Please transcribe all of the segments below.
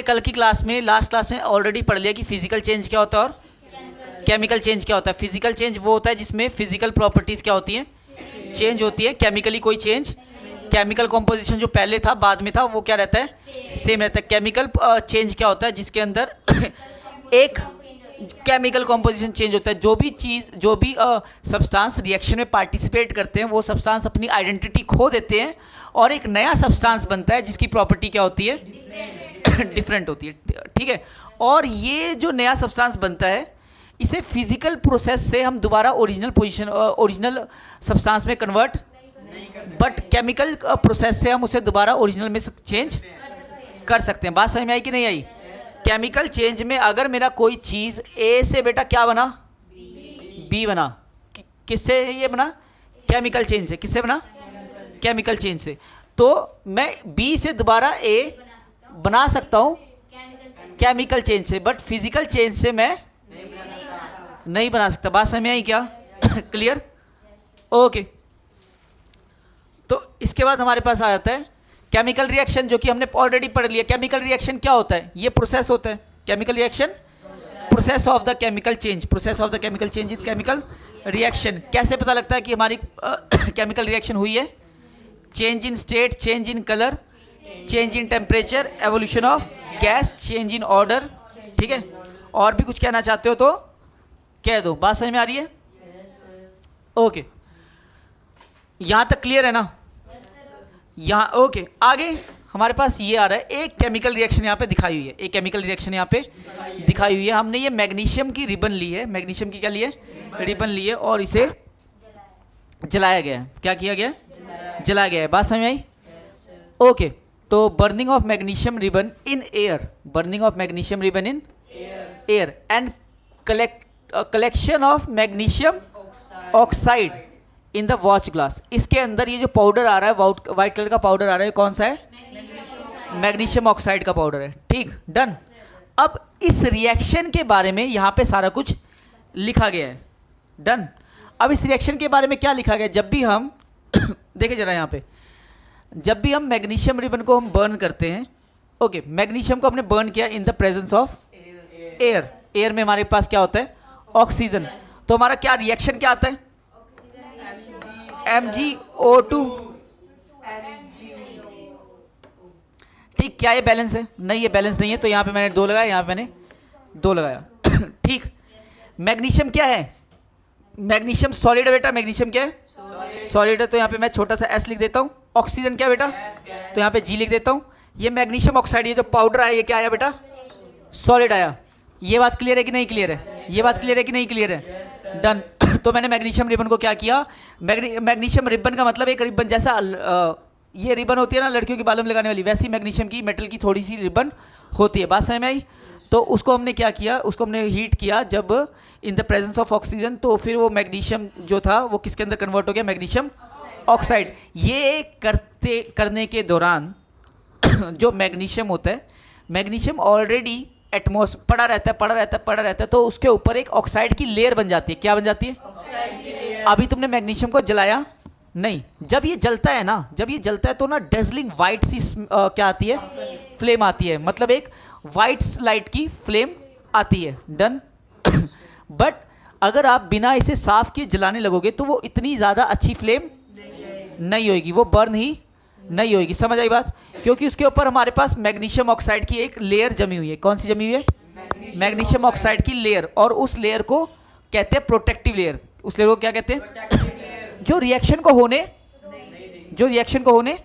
कल की क्लास में, लास्ट क्लास में ऑलरेडी पढ़ लिया कि फिजिकल चेंज क्या होता है और केमिकल चेंज क्या होता है। फिजिकल चेंज वो होता है जिसमें फिजिकल प्रॉपर्टीज़ क्या होती हैं, चेंज होती है। केमिकली कोई चेंज, केमिकल कॉम्पोजिशन जो पहले था बाद में था वो क्या रहता है, सेम रहता है। केमिकल चेंज क्या होता है, जिसके अंदर एक केमिकल कॉम्पोजिशन चेंज होता है। जो भी चीज़, जो भी सब्सटेंस रिएक्शन में पार्टिसिपेट करते हैं वो सब्सटेंस अपनी आइडेंटिटी खो देते हैं और एक नया सब्सटेंस बनता है जिसकी प्रॉपर्टी क्या होती है, डिफरेंट होती है, ठीक है। और ये जो नया सब्सटेंस बनता है इसे फिजिकल प्रोसेस से हम दोबारा ओरिजिनल पोजीशन, ओरिजिनल सब्सटेंस में कन्वर्ट, बट केमिकल प्रोसेस से हम उसे दोबारा ओरिजिनल में चेंज कर सकते हैं। बात समझ में आई कि नहीं आई? केमिकल चेंज में अगर मेरा कोई चीज़ ए से बेटा क्या बना, बी बना, किससे ये बना, केमिकल चेंज से। किससे बना, केमिकल चेंज से। तो मैं बी से दोबारा ए बना सकता हूँ केमिकल चेंज से, बट फिजिकल चेंज से मैं नहीं बना सकता। बात समझ में आई क्या? क्लियर? ओके। तो इसके बाद हमारे पास आ जाता है केमिकल रिएक्शन, जो कि हमने ऑलरेडी पढ़ लिया। केमिकल रिएक्शन क्या होता है, ये प्रोसेस होता है। Chemical reaction process of the chemical change, process of the chemical change is chemical reaction. कैसे पता लगता है कि हमारी केमिकल रिएक्शन हुई है? Change in state, change in colour, change in temperature, evolution of gas, change in order, ठीक है। और भी कुछ कहना चाहते हो तो कह दो। बात समझ में आ रही है? ओके, यहां तक क्लियर है ना? यहाँ ओके। आगे हमारे पास ये आ रहा है, एक केमिकल रिएक्शन यहाँ पे दिखाई हुई है, एक केमिकल रिएक्शन यहाँ पे दिखाई हुई है। हमने ये मैग्नीशियम की रिबन ली है, मैग्नीशियम की क्या ली है, रिबन ली है, और इसे जलाया गया है। क्या किया गया? जलाया गया है। बात समझ में आई? ओके। तो burning of magnesium ribbon in air, burning of magnesium ribbon in air and collection of magnesium oxide in the watch glass. इसके अंदर ये जो पाउडर आ रहा है, वाइट कलर का पाउडर आ रहा है, कौन सा है? मैग्नीशियम ऑक्साइड का पाउडर है, ठीक, डन। अब इस रिएक्शन के बारे में यहाँ पे सारा कुछ लिखा गया है, डन। अब इस रिएक्शन के बारे में क्या लिखा गया? जब भी हम देखिए जरा यहाँ पे, जब भी हम मैग्नीशियम रिबन को हम बर्न करते हैं, ओके, मैग्नीशियम को हमने बर्न किया in the presence of air. Air में हमारे पास क्या होता है? ऑक्सीजन। तो हमारा क्या रिएक्शन क्या आता है? MgO2, ठीक। क्या ये बैलेंस है? नहीं, ये बैलेंस नहीं है, तो यहाँ पे मैंने 2 लगाया, यहाँ पे मैंने 2 लगाया, ठीक। मैग्नीशियम क्या है? मैग्नीशियम सॉलिड है बेटा। मैग्नीशियम क्या है? सॉलिड है। तो यहाँ पे मैं छोटा सा S लिख देता हूँ। ऑक्सीजन क्या बेटा? तो यहाँ पे G लिख देता हूँ। ये मैग्नीशियम ऑक्साइड, ये जो पाउडर आया, ये क्या आया बेटा? सॉलिड आया। ये बात क्लियर है कि नहीं क्लियर है? ये बात क्लियर है कि नहीं क्लियर है? डन। तो मैंने मैग्नीशियम रिबन को क्या किया? मैग्नीशियम रिबन का मतलब एक रिबन जैसा, ये रिबन होती है ना लड़कियों की बालों में लगाने वाली, वैसी मैग्नीशियम की मेटल की थोड़ी सी रिबन होती है। बात समझ में आई? तो उसको हमने क्या किया? उसको हमने हीट किया जब in the presence of oxygen, तो फिर वो मैग्नीशियम जो था वो किसके अंदर कन्वर्ट हो गया? Magnesium oxide. ये करने के दौरान जो मैग्नीशियम होता है, मैग्नीशियम ऑलरेडी पड़ा रहता है, तो उसके ऊपर एक ऑक्साइड की लेयर बन जाती है। क्या बन जाती है? ऑक्साइड की लेयर। अभी तुमने मैग्नीशियम को जलाया नहीं, जब ये जलता है ना, जब ये जलता है तो ना डेजलिंग वाइट सी क्या आती है? फ्लेम आती है, मतलब एक वाइट लाइट की फ्लेम आती है, डन। बट अगर आप बिना इसे साफ किए जलाने लगोगे तो वो इतनी ज़्यादा अच्छी फ्लेम नहीं होगी, वो बर्न ही नहीं होगी। समझ आई बात? क्योंकि उसके ऊपर हमारे पास मैग्नीशियम ऑक्साइड की एक लेयर जमी हुई है। कौन सी जमी हुई है? मैग्नीशियम ऑक्साइड की लेयर। और उस लेयर को कहते हैं प्रोटेक्टिव लेयर। उस लेयर को क्या कहते हैं? जो रिएक्शन को होने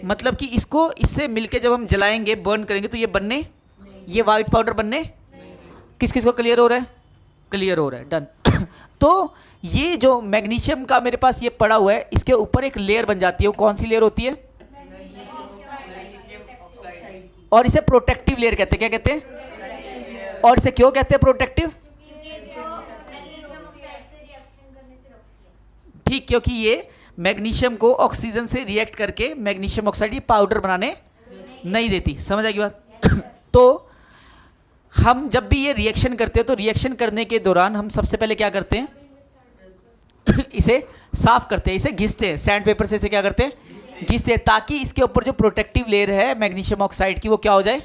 मतलब कि इससे मिलके जब हम जलाएंगे, बर्न करेंगे, तो ये वाइट पाउडर बनने, किस किस को क्लियर हो रहा है? क्लियर हो रहा है, डन। तो ये जो मैग्नीशियम का मेरे पास ये पड़ा हुआ है, इसके ऊपर एक लेयर बन जाती है। वो कौन सी लेयर होती है? और इसे प्रोटेक्टिव लेयर कहते हैं। क्या कहते हैं? और इसे क्यों कहते हैं प्रोटेक्टिव? ठीक, क्योंकि ये मैग्नीशियम को ऑक्सीजन से रिएक्ट करके मैग्नीशियम ऑक्साइड पाउडर बनाने नहीं देती। समझ आएगी बात? तो हम जब भी ये रिएक्शन करते हैं, तो रिएक्शन करने के दौरान हम सबसे पहले क्या करते हैं? इसे साफ करते हैं, इसे घिसते हैं, सैंड पेपर से इसे क्या करते हैं? घिसते हैं, ताकि इसके ऊपर जो प्रोटेक्टिव लेयर है मैग्नीशियम ऑक्साइड की, वो क्या हो जाए?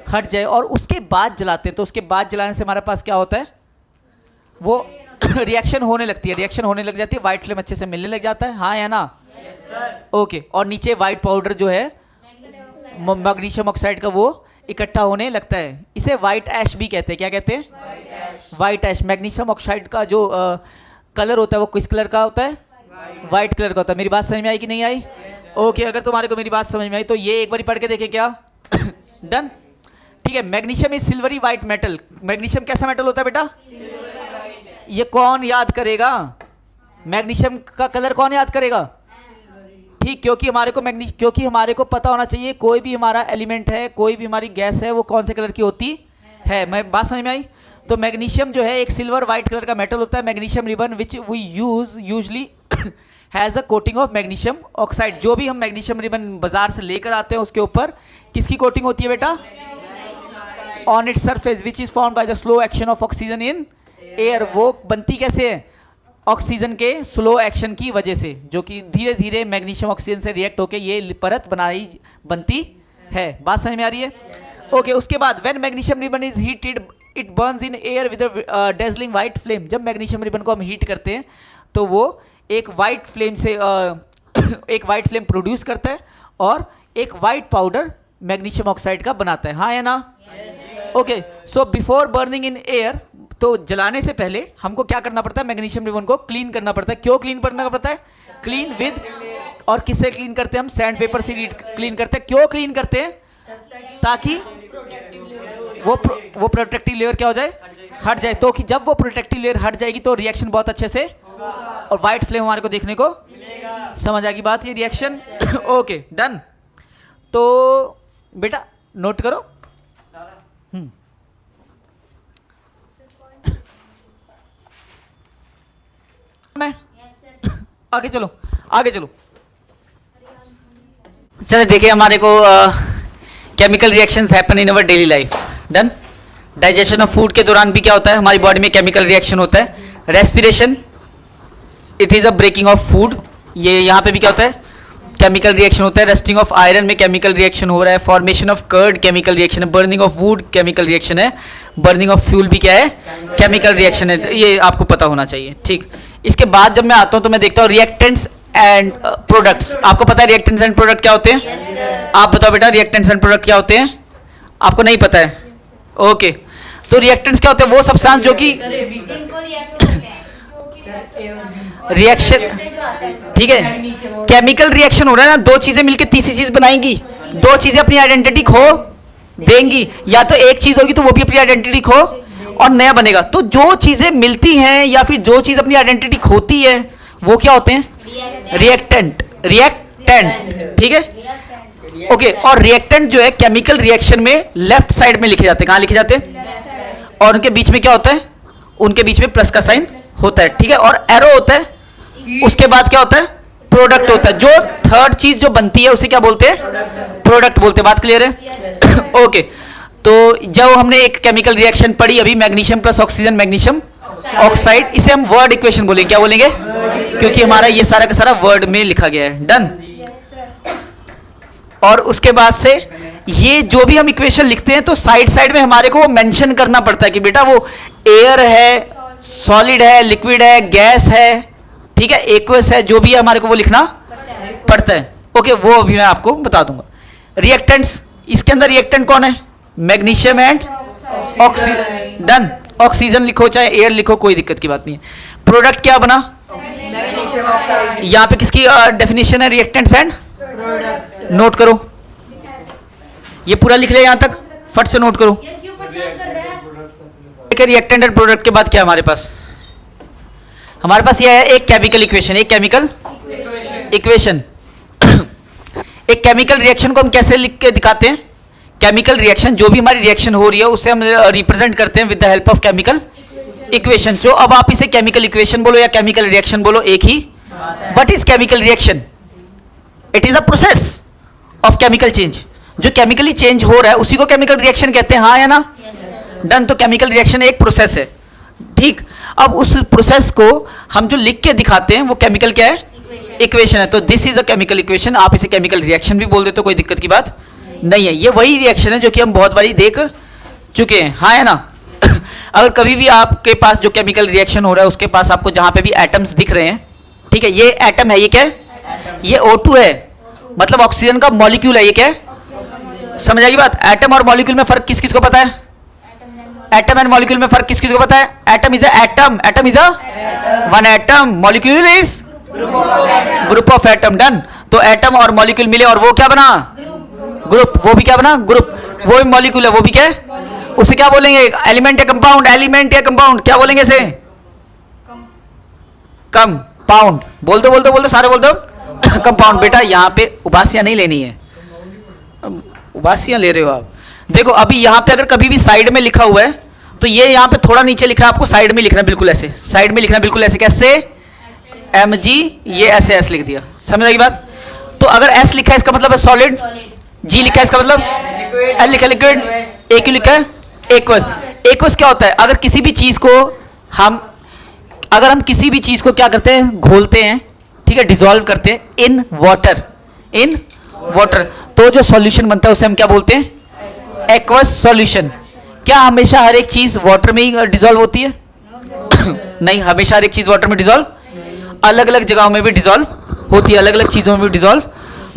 हट जाए और उसके बाद जलाते हैं, तो उसके बाद जलाने से हमारे पास क्या होता है, वो रिएक्शन होने लगती है, रिएक्शन होने लग जाती है, वाइट फ्लेम अच्छे से मिलने लग जाता है, हाँ या ना? ओके, और नीचे वाइट पाउडर जो है मैग्नीशियम ऑक्साइड का वो इकट्ठा होने लगता है, इसे वाइट ऐश भी कहते हैं। क्या कहते हैं? वाइट ऐश। मैग्नीशियम ऑक्साइड का जो कलर होता है वो किस कलर का होता है? वाइट कलर का होता है। मेरी बात समझ में आई कि नहीं आई? ओके, अगर तुम्हारे को मेरी बात समझ में आई तो ये एक बार पढ़ के देखें क्या? डन, ठीक है। Magnesium is silvery white metal. Magnesium कैसा मेटल होता है बेटा? ये कौन याद करेगा? मैग्नीशियम का कलर कौन याद करेगा? ठीक, क्योंकि हमारे को पता होना चाहिए कोई भी हमारा एलिमेंट है, कोई भी हमारी गैस है, वो कौन से कलर की होती है। मैं बात समझ में आई? तो मैग्नीशियम जो है एक सिल्वर वाइट कलर का मेटल होता है। Magnesium ribbon which we usually has a coating of magnesium oxide. जो भी हम मैग्नीशियम रिबन बाजार से लेकर आते हैं उसके ऊपर किसकी कोटिंग होती है बेटा? On its surface which is formed by the slow action of oxygen in air. वो बनती कैसे है? ऑक्सीजन के स्लो एक्शन की वजह से, जो कि धीरे धीरे मैग्नीशियम ऑक्सीजन से रिएक्ट होकर ये परत बनती है। बात समझ में आ रही है? ओके, उसके बाद when magnesium ribbon is heated it Burns in air with dazzling white flame. जब मैग्नीशियम रिबन को हम हीट करते हैं तो वो एक वाइट फ्लेम से एक वाइट फ्लेम प्रोड्यूस करता है और एक वाइट पाउडर मैग्नीशियम ऑक्साइड का बनाता है, हाँ या ना? Okay, so before burning in air, तो जलाने से पहले हमको क्या करना पड़ता है? मैग्नीशियम रिबन को क्लीन करना पड़ता है। क्यों क्लीन करना पड़ता है? क्लीन विद, और किससे क्लीन करते हैं हम? सैंड पेपर से क्लीन करते हैं। क्यों क्लीन करते हैं? ताकि वो प्रोटेक्टिव लेयर क्या हो जाए? हट जाए। तो कि जब वो प्रोटेक्टिव लेयर हट जाएगी तो रिएक्शन बहुत अच्छे से और वाइट फ्लेम हमारे को देखने को समझ आ गई बात, ये रिएक्शन। Okay, done. तो बेटा नोट करो। मैं आगे चलो, आगे चलो। चलो देखिए, हमारे को chemical reactions happen in our daily life. Done. Digestion of food के दौरान भी क्या होता है? हमारी बॉडी में केमिकल रिएक्शन होता है। Respiration, it is a breaking of food. ये यहाँ पे भी क्या होता है? केमिकल रिएक्शन होता है। रस्टिंग ऑफ आयरन में केमिकल रिएक्शन हो रहा है। Formation of curd chemical reaction है। Burning of wood chemical reaction है। बर्निंग ऑफ फ्यूल भी क्या है? केमिकल रिएक्शन है। ये आपको पता होना चाहिए, ठीक। इसके बाद जब मैं आता हूँ तो मैं देखता हूँ रिएक्टेंट्स एंड प्रोडक्ट्स। आपको पता है रिएक्टेंट्स एंड प्रोडक्ट क्या होते हैं? आप बताओ बेटा, रिएक्टेंट्स एंड प्रोडक्ट क्या होते हैं? आपको नहीं पता है? ओके, तो रिएक्टेंट्स क्या होते हैं? वो सब्सटेंस जो कि रिएक्शन, ठीक है, केमिकल रिएक्शन हो रहा है ना, दो चीजें मिलकर तीसरी चीज बनाएंगी। दो चीजें अपनी आइडेंटिटी खो देंगी, या तो एक चीज होगी तो वो भी अपनी आइडेंटिटी खो और नया बनेगा। तो जो चीजें मिलती हैं या फिर जो चीज अपनी आइडेंटिटी खोती है वो क्या होते हैं? रिएक्टेंट। रिएक्टेंट, ठीक है। ओके, और रिएक्टेंट जो है केमिकल रिएक्शन में लेफ्ट साइड में लिखे जाते हैं। कहाँ लिखे जाते हैं? और उनके बीच में क्या होता है? उनके बीच में प्लस का साइन होता है, ठीक है, और एरो होता है। उसके बाद क्या होता है? प्रोडक्ट होता है। जो थर्ड चीज जो बनती है उसे क्या बोलते हैं? प्रोडक्ट बोलते हैं। बात क्लियर है? ओके, तो जब हमने एक केमिकल रिएक्शन पढ़ी अभी, magnesium plus oxygen magnesium oxide, इसे हम वर्ड इक्वेशन बोलेंगे। क्या बोलेंगे? क्योंकि हमारा ये सारा का सारा वर्ड में लिखा गया है। डन। और उसके बाद से ये जो भी हम इक्वेशन लिखते हैं तो साइड साइड में हमारे को मेंशन करना पड़ता है कि बेटा वो एयर है, सॉलिड है, लिक्विड है, गैस है, ठीक है, एक्वस है, जो भी है हमारे को वो लिखना पड़ता है। ओके, वो अभी मैं आपको बता दूंगा। रिएक्टेंट्स, इसके अंदर रिएक्टेंट कौन है? Magnesium and oxygen. Done. Oxygen लिखो चाहे एयर लिखो, कोई दिक्कत की बात नहीं है। प्रोडक्ट क्या बना? यहाँ पे किसकी डेफिनेशन है? रिएक्टेंट्स एंड नोट करो, ये पूरा लिख ले, यहां तक फट से नोट करो। रिएक्टेंट एंड प्रोडक्ट के बाद क्या हमारे पास? हमारे पास यह है एक केमिकल इक्वेशन। एक केमिकल इक्वेशन। एक केमिकल रिएक्शन को हम कैसे लिख के दिखाते हैं? केमिकल रिएक्शन, जो भी हमारी रिएक्शन हो रही है उसे हम रिप्रेजेंट करते हैं with the help of chemical equation. जो अब आप इसे केमिकल इक्वेशन बोलो या केमिकल रिएक्शन बोलो, एक ही। What is chemical reaction? It is a process of chemical change. जो केमिकली चेंज हो रहा है उसी को केमिकल रिएक्शन कहते हैं, हाँ या ना? डन। तो केमिकल रिएक्शन एक प्रोसेस है, ठीक। अब उस प्रोसेस को हम जो लिख के दिखाते हैं वो केमिकल क्या है? इक्वेशन है। तो this is a chemical equation. आप इसे केमिकल रिएक्शन भी बोल देते हो, कोई दिक्कत की बात नहीं है। ये वही रिएक्शन है जो कि हम बहुत बारी देख चुके हैं, हाँ है ना। अगर कभी भी आपके पास जो केमिकल रिएक्शन हो रहा है उसके पास आपको जहां पे भी एटम्स दिख रहे हैं, ठीक है, ये एटम है, ये क्या है, ये O2 है, मतलब ऑक्सीजन का मॉलिक्यूल है, ये क्या है, समझ आएगी बात। एटम और मॉलिक्यूल में फर्क किस किस को पता है? एटम एंड मॉलिक्यूल में फर्क किस किस को पता है? Atom is atom is one atom, molecule is group of atom, done. तो एटम और मॉलिक्यूल मिले और वो क्या बना? ग्रुप। वो भी क्या बना? ग्रुप। वो भी मॉलिक्यूल है, वो भी क्या है, उसे क्या बोलेंगे? एलिमेंट या कंपाउंड? एलिमेंट या कंपाउंड क्या बोलेंगे इसे? कंपाउंड। बोल दो सारे बोल दो। कंपाउंड। बेटा यहाँ पे उबासियां नहीं लेनी है, उबासियां ले रहे हो आप। देखो अभी यहाँ पे अगर कभी भी साइड में लिखा हुआ है तो ये यहाँ पे थोड़ा नीचे लिखा है, आपको साइड में लिखना, बिल्कुल ऐसे साइड में लिखना, बिल्कुल ऐसे। कैसे? Mg, ये ऐसे एस लिख दिया, समझ आएगी बात। तो अगर एस लिखा है इसका मतलब है सॉलिड, जी लिखा है इसका मतलब, एल लिखा है लिक्विड, ए क्यों लिखा है? एक्वस। एक्वस क्या होता है? अगर किसी भी चीज को हम किसी भी चीज को क्या करते हैं? घोलते हैं, ठीक है, डिसॉल्व करते हैं इन वाटर, तो जो सॉल्यूशन बनता है उसे हम क्या बोलते हैं? Aqueous solution. क्या हमेशा हर एक चीज वाटर में ही डिसॉल्व होती है? नहीं, हमेशा हर एक चीज वाटर में डिसॉल्व, अलग अलग जगहों में भी डिसॉल्व होती है, अलग अलग चीजों में भी डिसॉल्व।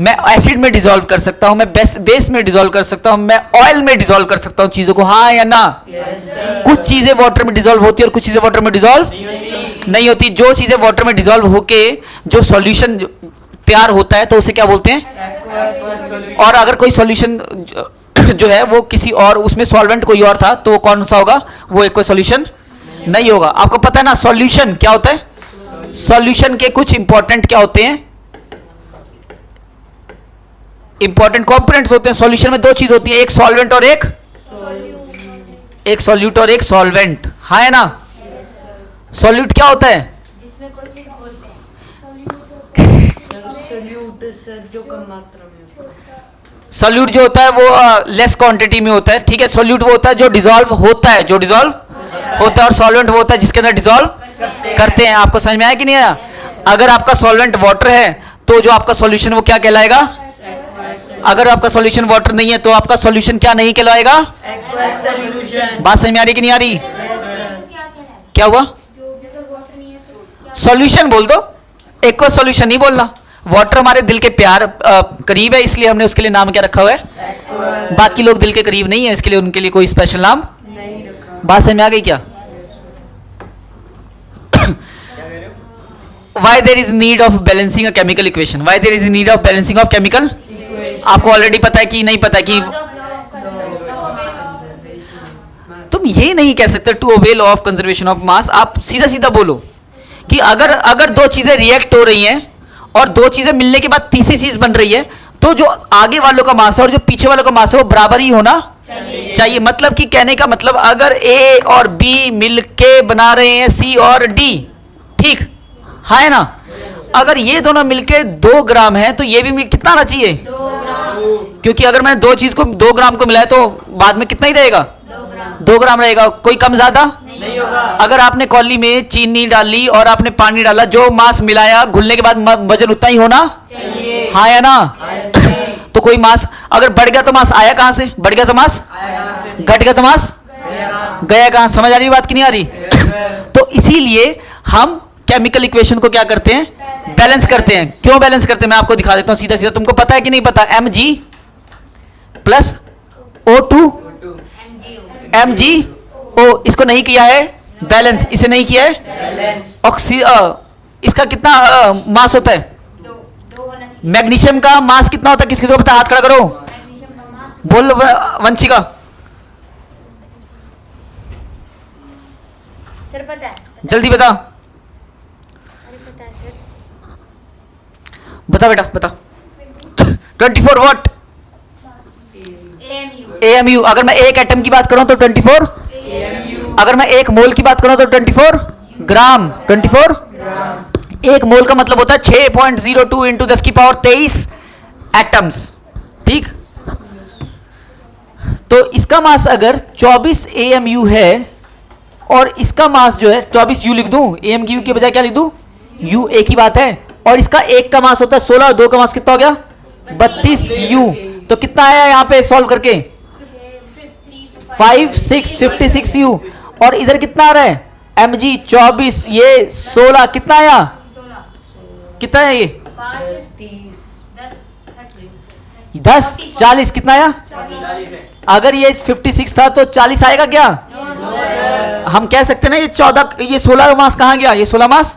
मैं एसिड में डिसॉल्व कर सकता हूं, मैं बेस में डिसॉल्व कर सकता हूं, मैं ऑयल में डिसॉल्व कर सकता हूं चीजों को, हाँ या ना? कुछ चीजें वाटर में डिसॉल्व होती है और कुछ चीजें वाटर में डिसॉल्व नहीं होती। जो चीजें वाटर में डिसॉल्व होके जो सॉल्यूशन तैयार होता है तो उसे क्या बोलते हैं? और अगर कोई सॉल्यूशन जो है वो किसी और, उसमें सॉल्वेंट कोई और था तो कौन सा होगा? वो एक कोई सॉल्यूशन नहीं होगा। आपको पता है ना सॉल्यूशन क्या होता है? सॉल्यूशन के कुछ इंपॉर्टेंट क्या होते हैं? इंपॉर्टेंट कंपोनेंट्स होते हैं। सॉल्यूशन में दो चीज होती है, एक सॉल्वेंट और एक सॉल्यूट और एक सॉल्वेंट, हाँ है ना। सॉल्यूट क्या होता है? जिसमें कोई चीज घोलते हैं। सॉल्यूट सर जो कम मात्रा में होता है। सॉल्यूट जो होता है वो लेस क्वांटिटी में होता है, ठीक है। सॉल्यूट वो होता है जो डिसॉल्व होता है, और सॉल्वेंट वो होता है जिसके अंदर डिसॉल्व करते हैं। आपको समझ में आया कि नहीं आया? अगर आपका सॉल्वेंट वाटर है तो जो आपका सॉल्यूशन वो क्या कहलाएगा? अगर आपका सॉल्यूशन वाटर नहीं है तो आपका सॉल्यूशन क्या नहीं कहलाएगा? बात समझ में आ रही कि नहीं आ रही? क्या हुआ? सॉल्यूशन बोल दो, एक्वस सॉल्यूशन नहीं बोलना। वाटर हमारे दिल के प्यार करीब है, इसलिए हमने उसके लिए नाम क्या रखा हुआ है? बाकी लोग दिल के करीब नहीं है, इसके लिए उनके लिए कोई स्पेशल नाम नहीं रखा। बात समझ में आ गई क्या? Why there is need of balancing a chemical equation? Why there is need of balancing of chemical? आपको ऑलरेडी पता है कि नहीं पता कि तुम ये नहीं कह सकते to obey law of conservation of mass. आप सीधा सीधा बोलो कि अगर दो चीजें रिएक्ट हो रही हैं और दो चीजें मिलने के बाद तीसरी चीज बन रही है तो जो आगे वालों का मास है और जो पीछे वालों का मास है वो बराबर ही होना चाहिए। मतलब कि कहने का मतलब अगर ए और बी मिलके बना रहे हैं सी और डी, ठीक है ना, अगर ये दोनों मिलके 2 ग्राम है तो ये भी कितना आना चाहिए? 2 ग्राम। क्योंकि अगर मैंने 2 चीज को 2 ग्राम को मिलाया तो बाद में कितना ही रहेगा? 2 ग्राम रहेगा, कोई कम ज्यादा नहीं होगा। अगर आपने कौली में चीनी डाली और आपने पानी डाला, जो मास मिलाया घुलने के बाद वजन उतना ही होना चाहिए, हाँ या ना? तो कोई मास अगर बढ़ गया तो मास आया कहां से? बढ़ गया तो मास घट गया तो मास गया कहां? समझ आ रही बात कि नहीं आ रही? तो इसीलिए हम केमिकल इक्वेशन को क्या करते हैं? बैलेंस करते हैं। क्यों बैलेंस करते हैं मैं आपको दिखा देता हूं सीधा सीधा। तुमको पता है कि नहीं पता? Mg प्लस O2 MgO, इसको नहीं किया है बैलेंस, इसे नहीं किया है इसका कितना मास होता है? 2 मैग्नीशियम का मास कितना होता है? किसको पता? हाथ खड़ा करो, बोल वंशिका। सर पता है, जल्दी बता। पता है सर। बता बेटा बता। 24 वॉट AMU। अगर मैं एक एटम की बात करूं तो 24 AMU। अगर मैं एक मोल की बात करूं तो 24 ग्राम। 24 ग्राम। एक मोल का मतलब होता है 6.02 इंटू 10 की पावर 23 एटम्स, ठीक। तो इसका मास अगर 24 AMU है और इसका मास जो है 24 U लिख दूं, AMU के बजाय क्या लिख दूं? U, एक ही बात है। और इसका एक का मास होता है 16 और 2 का मास कितना हो गया? 32 U। तो कितना आया यहाँ पे सॉल्व करके 5 6 56 u, और इधर कितना आ रहा है mg 24, ये 16, कितना आया, कितना है ये 10 40, कितना आया, अगर ये 56 था तो 40 आएगा क्या, हम कह सकते हैं ना ये 14, ये 16 मास कहाँ गया, ये 16 मास,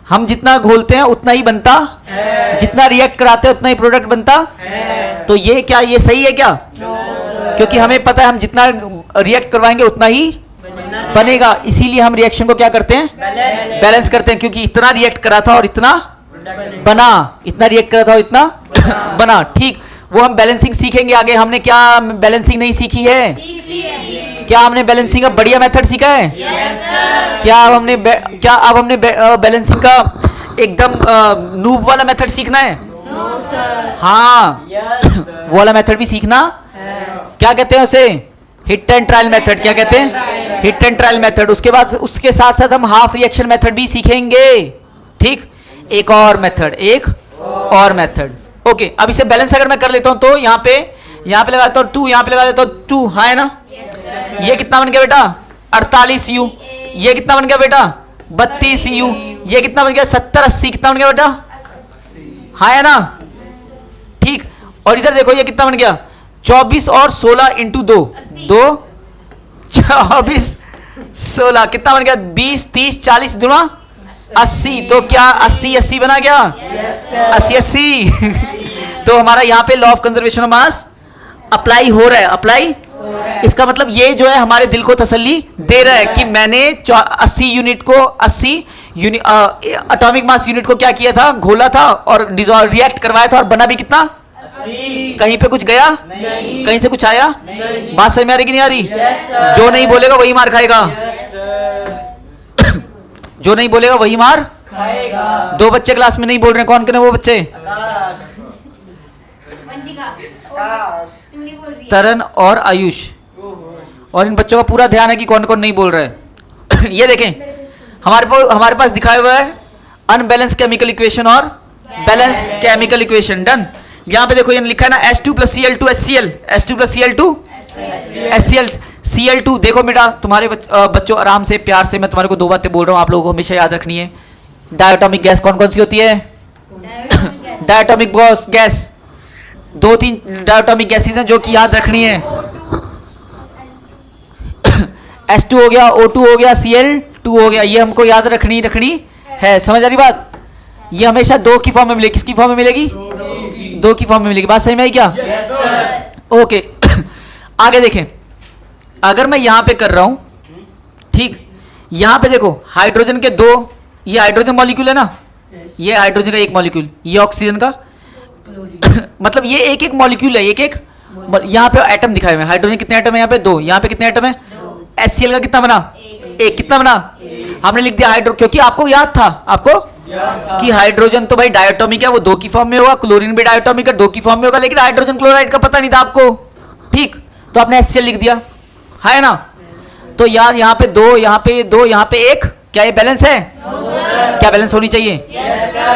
हम जितना घोलते हैं उतना ही बनता, जितना रिएक्ट कराते हैं उतना ही प्रोडक्ट बनता, तो ये क्या, ये सही है क्या, क्योंकि हमें पता है हम जितना रिएक्ट करवाएंगे उतना ही बनेगा, इसीलिए हम रिएक्शन को क्या करते हैं, बैलेंस करते हैं, क्योंकि इतना रिएक्ट करा था और इतना बना, इतना रिएक्ट करा था और इतना बना। ठीक, वो हम बैलेंसिंग सीखेंगे आगे। हमने क्या बैलेंसिंग नहीं सीखी है, क्या हमने बैलेंसिंग का बढ़िया मेथड सीखा है, क्या अब हमने बैलेंसिंग का एकदम नूब वाला मेथड सीखना है, हाँ वो वाला मेथड भी सीखना, क्या कहते हैं उसे, हिट एंड ट्रायल मेथड, क्या कहते हैं, हिट एंड ट्रायल मेथड। उसके बाद उसके साथ साथ हम हाफ रिएक्शन मेथड भी सीखेंगे। ठीक, एक और मेथड, एक और मेथड। ओके, अब इसे बैलेंस अगर मैं कर लेता हूं तो यहाँ पे लगा देता हूँ 2, यहाँ पे लगा देता हूँ 2, हाँ है ना, ये कितना बन गया बेटा 48 u, ये कितना बन गया बेटा 32 u, ये कितना बन गया 70 80, कितना बन गया बेटा, हाँ है ना। ठीक, और इधर देखो ये कितना बन गया 24 और 16 इंटू 2, 24 16 कितना बन गया 20 30 40 दूना 80, तो क्या 80 80 बना गया, 80 80 तो हमारा यहाँ पे law of conservation of mass apply हो रहा है, अप्लाई, इसका मतलब ये जो है हमारे दिल को तसल्ली दे रहा है कि मैंने 80 यूनिट को 80 एटॉमिक मास यूनिट को क्या किया था, घोला था और रिएक्ट करवाया था और बना भी कितना, कहीं पे कुछ गया, कहीं से कुछ आया, बात समझ में आ रही कि नहीं आ रही, जो नहीं बोलेगा वही मार खाएगा, जो नहीं बोलेगा वही मार खाएगा। 2 बच्चे क्लास में नहीं बोल रहे, कौन कौन है वो बच्चे, तरन और आयुष, और इन बच्चों का पूरा ध्यान है कि कौन कौन नहीं बोल रहे हैं ये देखें हमारे पास दिखाया हुआ है अनबैलेंस केमिकल इक्वेशन और बैलेंस केमिकल इक्वेशन। डन, यहाँ पे देखो ये लिखा है ना H2 + Cl2 HCl, H2 + Cl2 HCl, Cl2। देखो बेटा तुम्हारे बच्चों आराम से प्यार से मैं तुम्हारे को 2 बातें बोल रहा हूँ, आप लोगों को हमेशा याद रखनी है। डायटोमिक गैस कौन कौन सी होती है, डायटोमिक गैस 2-3 डायटोमिक गैसेस हैं जो कि याद रखनी है H2 हो गया, O2 हो गया, Cl2 हो गया, ये हमको याद रखनी है। समझ आ रही बात, ये हमेशा 2 की फॉर्म में मिलेगी, किसकी फॉर्म में मिलेगी, 2 की फॉर्म में मिलेगी, बात सही में आई क्या, ओके आगे देखें, अगर मैं यहां पे कर रहा हूं, ठीक, यहां पे देखो हाइड्रोजन के 2, ये हाइड्रोजन मॉलिक्यूल है ना, ये हाइड्रोजन का एक मॉलिक्यूल, ये ऑक्सीजन का मतलब ये एक एक मॉलिक्यूल है, एक एक, यहाँ पे एटम दिखाए हुए हैं, हाइड्रोजन कितने एटम है, यहाँ पे 2, यहाँ पे कितने एटम है, HCl का कितना बना, 1, कितना बना, हमने लिख दिया हाइड्रो, क्योंकि आपको याद था आपको कि हाइड्रोजन तो भाई डायटोमिक है, वो 2 की फॉर्म में होगा, क्लोरीन भी डायटोमिक है 2 की फॉर्म में होगा, लेकिन हाइड्रोजन क्लोराइड का पता नहीं था आपको, ठीक, तो आपने HCl लिख दिया, है ना। तो यार यहाँ पे 2, यहाँ पे 2, यहाँ पे 1, क्या ये बैलेंस है, क्या बैलेंस होनी चाहिए,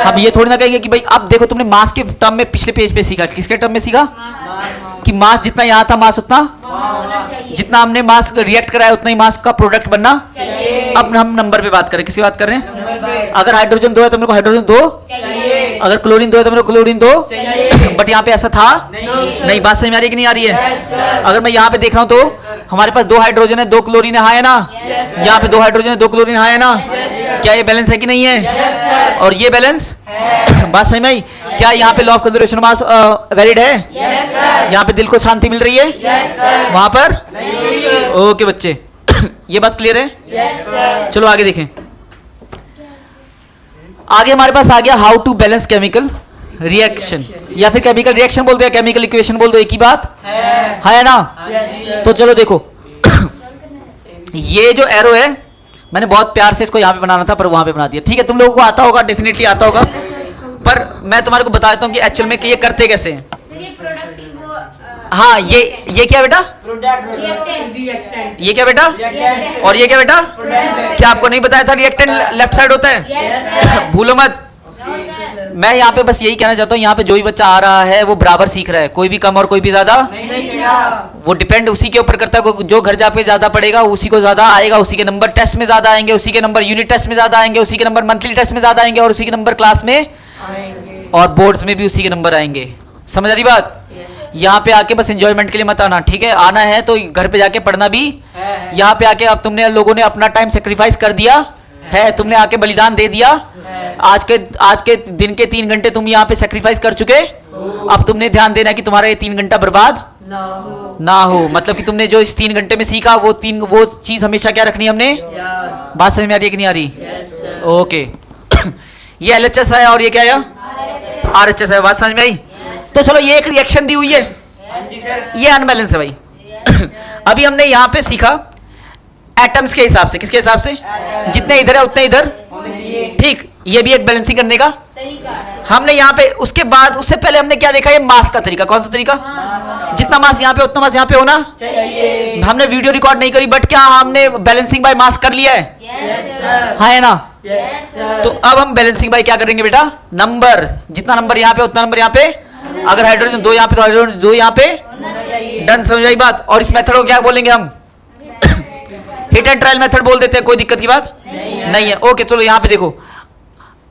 हम ये थोड़ी ना कहेंगे कि भाई अब देखो तुमने मास के टर्म में पिछले पेज पे सीखा, किसके टर्म में सीखा कि मास जितना यहाँ था मास उतना, जितना हमने मास रिएक्ट कराया उतना ही मास का प्रोडक्ट बनना। अब हम नंबर पे बात करें, किसकी बात कर रहे हैं, अगर हाइड्रोजन 2 है तो मेरे को हाइड्रोजन 2, अगर क्लोरीन 2 है तो मेरे को क्लोरीन 2, बट यहाँ पे ऐसा था नहीं, बात समझ में आ रही है कि नहीं आ रही है। अगर मैं यहाँ पे देख रहा हूँ तो हमारे पास 2 हाइड्रोजन है 2 क्लोरीन है, हाँ है ना, यहाँ पे 2 हाइड्रोजन है 2 क्लोरीन, हाँ है ना, क्या ये बैलेंस है कि नहीं है, और ये बैलेंस, बात समझ में आई, क्या यहाँ पे law of conservation mass valid है, यहाँ पे दिल को शांति मिल रही है, वहां पर, ओके बच्चे ये बात क्लियर है। चलो आगे देखें, आगे हमारे पास आ गया how to balance chemical reaction, या फिर केमिकल रिएक्शन बोल दो या केमिकल इक्वेशन बोल दो, एक ही बात है ना। तो चलो देखो ये जो एरो है मैंने बहुत प्यार से इसको यहाँ पे बनाना था पर वहां पे बना दिया, ठीक है, तुम लोगों को आता होगा, डेफिनेटली आता होगा, पर मैं तुम्हारे को बता देता हूँ कि एक्चुअल में कि ये करते कैसे हैं। हाँ ये क्या बेटा, ये क्या बेटा, और ये क्या बेटा, क्या आपको नहीं बताया था रिएक्टेंट लेफ्ट साइड होता है, भूलो मत, मैं यहाँ पे बस यही कहना चाहता हूँ, यहाँ पे जो भी बच्चा आ रहा है वो बराबर सीख रहा है, कोई भी कम और कोई भी ज्यादा। वो डिपेंड उसी के ऊपर करता है, जो घर जाके ज्यादा पढ़ेगा उसी को ज्यादा आएगा, उसी के नंबर टेस्ट में ज्यादा आएंगे, उसी के नंबर यूनिट टेस्ट में ज्यादा आएंगे, उसी के नंबर मंथली टेस्ट में ज्यादा आएंगे, और उसी के नंबर क्लास में और बोर्ड्स में भी उसी के नंबर आएंगे। समझ आ रही बात? यहाँ पे आके बस एंजॉयमेंट के लिए मत आना, ठीक है? आना है तो घर पे जाके पढ़ना भी। यहाँ पे आके अब तुमने लोगों ने अपना टाइम सेक्रीफाइस कर दिया है, तुमने आके बलिदान दे दिया। आज के दिन के 3 घंटे तुम यहाँ पे सेक्रीफाइस कर चुके। अब तुमने ध्यान देना कि तुम्हारा ये 3 घंटा बर्बाद ना हो। मतलब कि तुमने जो इस 3 घंटे में सीखा वो चीज हमेशा क्या रखनी है हमने। बात समझ में आ रही है कि नहीं आ रही? ओके। ये LHS है और ये क्या है? RHS है। बात समझ में आई? तो चलो, ये एक रिएक्शन दी हुई है, ये अनबैलेंस है भाई। अभी हमने यहाँ पे सीखा एटम्स के हिसाब से। किसके हिसाब से? जितने इधर है उतने इधर, ठीक। ये भी एक बैलेंसिंग करने का हमने यहाँ पे। उसके बाद उससे पहले हमने क्या देखा? ये मास का तरीका। कौन सा तरीका? जितना मास यहाँ पे उतना मास यहाँ पे होना चाहिए। हमने वीडियो रिकॉर्ड नहीं करी, बट क्या हमने बैलेंसिंग बाय मास कर लिया है? हाँ है ना? तो अब हम बैलेंसिंग बाय क्या करेंगे बेटा? नंबर। जितना नंबर यहाँ पे उतना नंबर यहाँ पे। अगर हाइड्रोजन 2 यहाँ पे तो हाइड्रोजन 2 यहाँ पे। डन। समझ आई बात? और इस मेथड को क्या बोलेंगे हम? हिट एंड ट्रायल मेथड बोल देते हैं। कोई दिक्कत की बात नहीं है। ओके, चलो यहाँ पे देखो,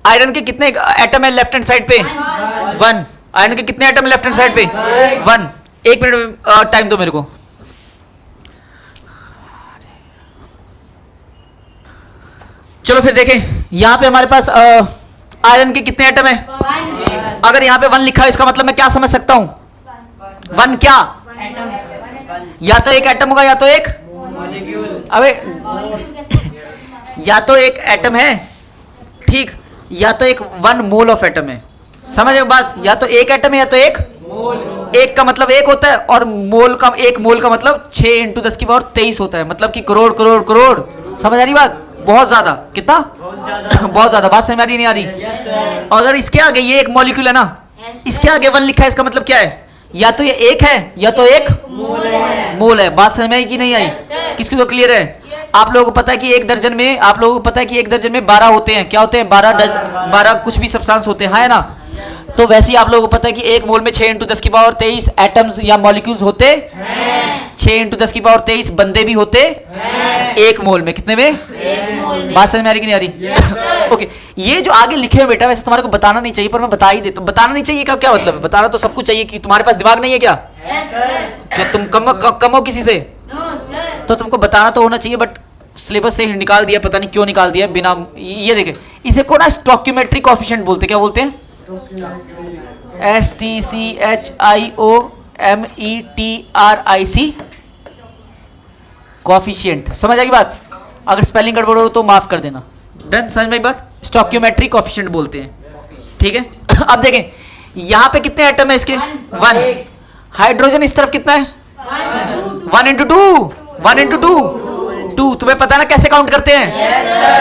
आयरन के कितने एटम है लेफ्ट हैंड साइड पे? 1। आयरन के कितने एटम है लेफ्ट हैंड साइड पे? 1। 1 मिनट टाइम दो मेरे को। चलो फिर देखें, यहाँ पे हमारे पास आयरन के कितने एटम है? अगर यहाँ पे 1 लिखा है, इसका मतलब मैं क्या समझ सकता हूँ? 1 क्या? या तो एक एटम होगा या तो एक, अबे या तो एक एटम है, ठीक, या तो एक 1 मोल ऑफ एटम है। समझ बात? या तो एक एटम है या तो एक मोल। एक का मतलब एक होता है, और एक मोल का मतलब 6 × 10⁻23 होता है। मतलब कि करोड़ करोड़ करोड़। समझ आ रही बात? बहुत ज्यादा। कितना? बहुत ज्यादा। बात समझ आ रही नहीं आ रही? और अगर इसके आगे ये एक मॉलिक्यूल है ना, इसके आगे 1 लिखा है, इसका मतलब क्या है? या तो ये एक है या तो एक मोल है। बात समझ में आई कि नहीं आई? किसको तो क्लियर है? आप लोगों को पता है कि एक दर्जन में 12 होते हैं। क्या होते हैं? 12 कुछ भी सब्सटेंस होते हैं, हाँ है ना? तो वैसे ही आप लोगों को पता है कि एक मोल में 6 × 10⁻23 एटम्स या मॉलिक्यूल्स होते हैं। 6 × 10⁻23 बंदे भी होते एक मोल में। कितने में? बात समझ में आ रही कि नहीं आ रही? ओके। ये जो आगे लिखे हैं बेटा, वैसे तुम्हारे को बताना नहीं चाहिए, पर मैं बता ही देता हूँ। बताना नहीं चाहिए का क्या मतलब है? बताना तो सब कुछ चाहिए। कि तुम्हारे पास दिमाग नहीं है क्या? क्या तुम कम हो किसी से? तो तुमको बताना तो होना चाहिए, बट सिलेबस से निकाल दिया, पता नहीं क्यों निकाल दिया बिना। ये देखे, इसे को ना स्टोइकियोमेट्रिक कोएफिशिएंट बोलते। क्या बोलते हैं? STCHIOMETRIC coefficient. समझ आएगी बात? अगर स्पेलिंग गड़बड़ हो तो माफ कर देना। डन। समझ में बात? स्टोइकियोमेट्रिक कोएफिशिएंट बोलते हैं, ठीक है? अब देखें, यहाँ पे कितने एटम है इसके? 1। हाइड्रोजन इस तरफ कितना है? 1 × 2। 1 × 2। तुम्हें पता ना कैसे काउंट करते हैं?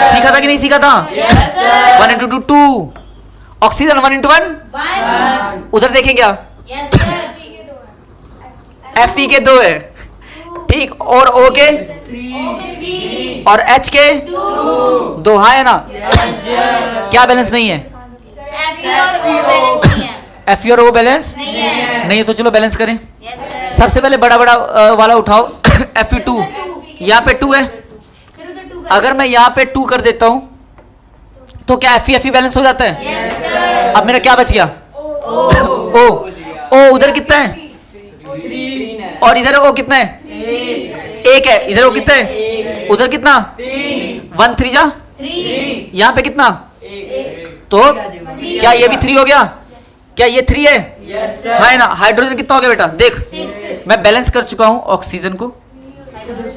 सीखा था कि नहीं सीखा था? 1 × 2 2। ऑक्सीजन 1 × 1। उधर देखें क्या? Fe के 2 है, ठीक, और O के 3 और H के 2, हाँ है ना? क्या बैलेंस नहीं है? Fe और O बैलेंस नहीं है। तो चलो बैलेंस करें। सबसे पहले बड़ा वाला उठाओ। Fe2 यहाँ पे 2 है। अगर मैं यहाँ पे 2 कर देता हूँ तो क्या Fe बैलेंस हो जाता है? अब मेरा क्या बच गया? O उधर कितना है? 3। और इधर O कितना है? 1 है। इधर O कितना है? उधर कितना? 1 3 जा। यहाँ पे कितना? तो क्या ये भी 3 हो गया? क्या ये 3 है? हाँ है ना? हाइड्रोजन कितना हो गया बेटा? देख, मैं बैलेंस कर चुका हूँ ऑक्सीजन को,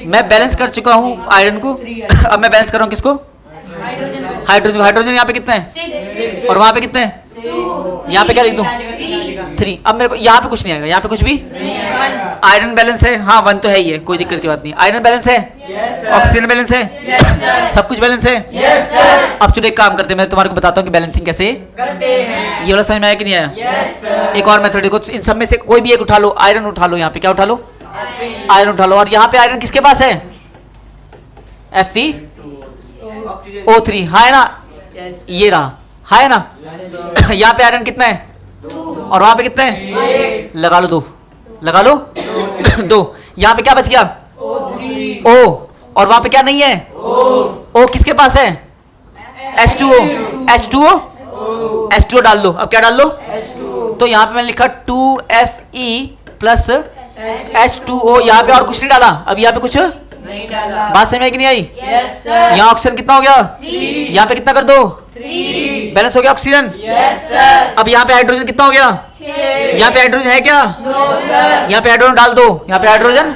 मैं बैलेंस कर चुका हूँ आयरन को। अब मैं बैलेंस कर रहा हूँ किसको? हाइड्रोजन। हाइड्रोजन यहाँ पे कितना है? और वहां पे कितने हैं? यहाँ पे क्या लिख दूं? 3। अब मेरे को यहाँ पे कुछ नहीं आएगा, यहाँ पे कुछ भी। आयरन बैलेंस है, हाँ 1 तो है ही है, कोई दिक्कत की बात नहीं। आयरन बैलेंस है, ऑक्सीजन बैलेंस है, सब कुछ बैलेंस है। अब चलो एक काम करते हैं, मैं तुम्हारे को बताता हूँ कि बैलेंसिंग कैसे करते हैं। ये वाला समझ में आया कि नहीं आया? एक और मेथड देखो, इन सब में से कोई भी एक उठा लो। आयरन उठा लो, यहाँ पे क्या उठा लो? आयरन उठा लो। और यहाँ पे आयरन किसके पास है? FeO3, हाँ है ना? ये रहा। हाँ है ना? यहाँ पे आयरन कितना है और वहां पे कितना है? लगा लो 2, लगा लो 2। यहाँ पे क्या बच गया? O। और वहां पे क्या नहीं है? O किसके पास है? H2O। H2O, H2O डाल दो। अब क्या डाल दो? तो यहाँ पे मैंने लिखा 2Fe प्लस H2O। यहाँ पे और कुछ नहीं डाला। अब यहाँ पे कुछ नहीं डाला। बात समझ में कि नहीं आई? Yes sir. यहाँ ऑक्सीजन कितना हो गया? 3। यहाँ पे कितना कर दो? 3। बैलेंस हो गया ऑक्सीजन। Yes sir. अब यहाँ पे हाइड्रोजन कितना हो गया? 6। यहाँ पे हाइड्रोजन है क्या? No sir. यहाँ पे हाइड्रोजन डाल दो। यहाँ पे हाइड्रोजन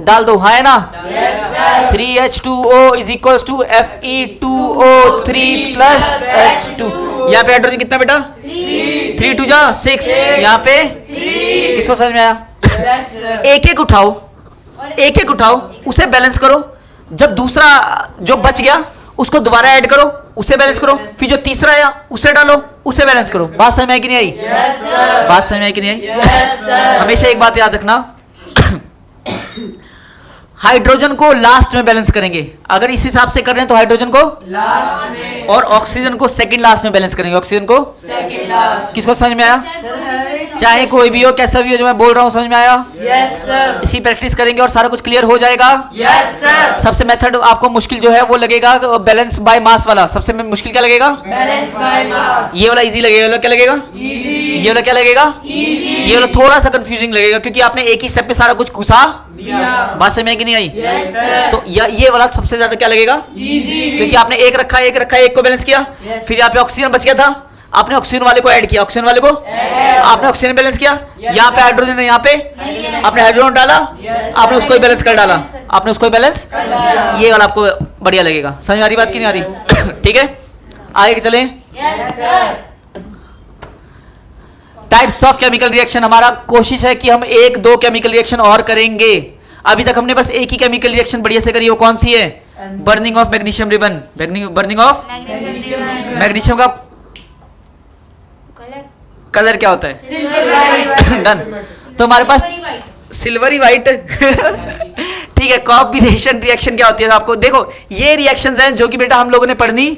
डाल दो। हाँ है ना? Yes sir. 3H2O is equal to Fe2O3 plus H2। यहाँ पे हाइड्रोजन कितना बेटा? 3 2 जा 6। यहाँ पे किसको समझ में आया? Yes sir. एक एक उठाओ, एक एक उठाओ, उसे बैलेंस करो। जब दूसरा जो बच गया उसको दोबारा ऐड करो, उसे बैलेंस करो। फिर जो तीसरा आया उसे डालो, उसे बैलेंस करो। बात समझ में आई कि नहीं आई? Yes sir. बात समझ में आई कि नहीं आई? Yes sir. हमेशा एक बात याद रखना, हाइड्रोजन को लास्ट में बैलेंस करेंगे। अगर इस हिसाब से कर रहे हैं तो हाइड्रोजन को लास्ट में और ऑक्सीजन को सेकंड लास्ट में बैलेंस करेंगे। ऑक्सीजन को सेकंड लास्ट। किसको समझ में आया? सर है। चाहे कोई भी हो, कैसा भी हो, जो मैं बोल रहा हूँ समझ में आया? Yes sir. इसी प्रैक्टिस करेंगे और सारा कुछ क्लियर हो जाएगा। Yes sir. सबसे मेथड आपको मुश्किल जो है वो लगेगा बैलेंस बाय मास वाला। सबसे मुश्किल क्या लगेगा? Balance by mass. ये वाला इजी लगेगा। ये वाला क्या लगेगा? इजी। ये वाला क्या लगेगा? इजी। ये वाला थोड़ा सा कंफ्यूजिंग लगेगा क्योंकि आपने एक ही स्टेप में सारा कुछ घुसा। दिया। बात समझ में आई कि नहीं आई? Yes sir. तो ये वाला सबसे ज्यादा क्या लगेगा? इजी। क्योंकि आपने एक रखा, एक रखा, एक को बैलेंस किया। Yes. फिर यहाँ पे ऑक्सीजन बच गया था, आपने ऑक्सीजन वाले को ऐड किया, ऑक्सीजन वाले को आपने ऑक्सीजन बैलेंस किया। यहाँ पे हाइड्रोजन है, यहाँ पे आपने हाइड्रोजन डाला, आपने उसको ही बैलेंस कर डाला, आपने उसको ही बैलेंस। ये वाला आपको बढ़िया लगेगा। समझ में आ रही बात कि नहीं आ रही? ठीक है, आगे चलें। Yes sir. Types of chemical reaction, हमारा कोशिश है कि हम 1-2 केमिकल रिएक्शन और करेंगे। अभी तक हमने बस एक ही केमिकल रिएक्शन बढ़िया से करी। वो कौन सी है? Burning of magnesium ribbon. Burning of magnesium का कलर क्या होता है? सिल्वर। डन। तो हमारे पास सिल्वरी वाइट ठीक है। कॉम्बिनेशन रिएक्शन क्या होती है? आपको देखो, ये रिएक्शंस हैं जो कि बेटा हम लोगों ने पढ़नी।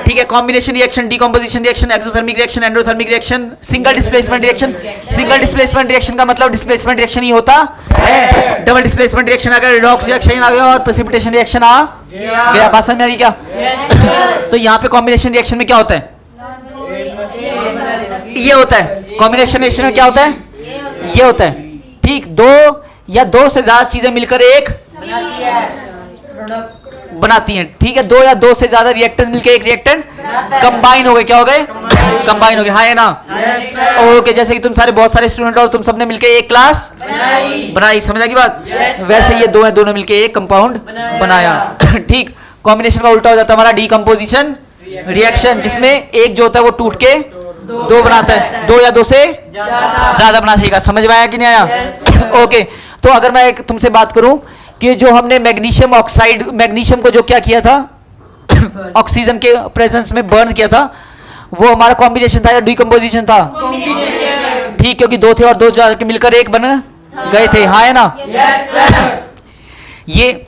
ठीक है, combination reaction, decomposition reaction, exothermic reaction, endothermic reaction, single displacement reaction. Single displacement reaction का मतलब डिस्प्लेसमेंट रिएक्शन ही होता है। डबल डिस्प्लेसमेंट रिएक्शन अगर रिडॉक्स रिएक्शन आ गया और प्रेसिपिटेशन रिएक्शन आ गया। बात समझ में आ रही क्या? Yes sir. तो यहाँ पे कॉम्बिनेशन रिएक्शन में क्या होता है? ये होता है। कॉम्बिनेशन रिएक्शन में क्या होता है? ये होता है। ठीक, 2 या 2 से ज्यादा चीजें मिलकर एक बनाती हैं। ठीक है, 2 या 2 से ज्यादा रिएक्टेंट मिलकर एक रिएक्टेंट कंबाइन हो गए। क्या हो गए? कंबाइन हो गए। हाँ है ना? ओके, जैसे कि तुम सारे बहुत सारे स्टूडेंट और तुम सबने मिलकर एक क्लास बनाई। समझ आ गई बात? वैसे ये 2 है, दोनों मिलकर एक कंपाउंड बनाया। ठीक, कॉम्बिनेशन का उल्टा हो जाता है हमारा डीकंपोजिशन रिएक्शन, जिसमें एक जो होता है वो टूट के 2 बनाता है। 2 या 2 से ज्यादा बना सकेगा। समझ में आया कि नहीं आया? ओके, तो अगर मैं तुमसे बात करूं कि जो हमने मैग्नीशियम ऑक्साइड, मैग्नीशियम को जो क्या किया था, ऑक्सीजन के प्रेजेंस में बर्न किया था, वो हमारा कॉम्बिनेशन था या डीकंपोजिशन था? ठीक, क्योंकि 2 थे और 2 जाके मिलकर एक बन गए थे। हाँ है ना? Yes sir. ये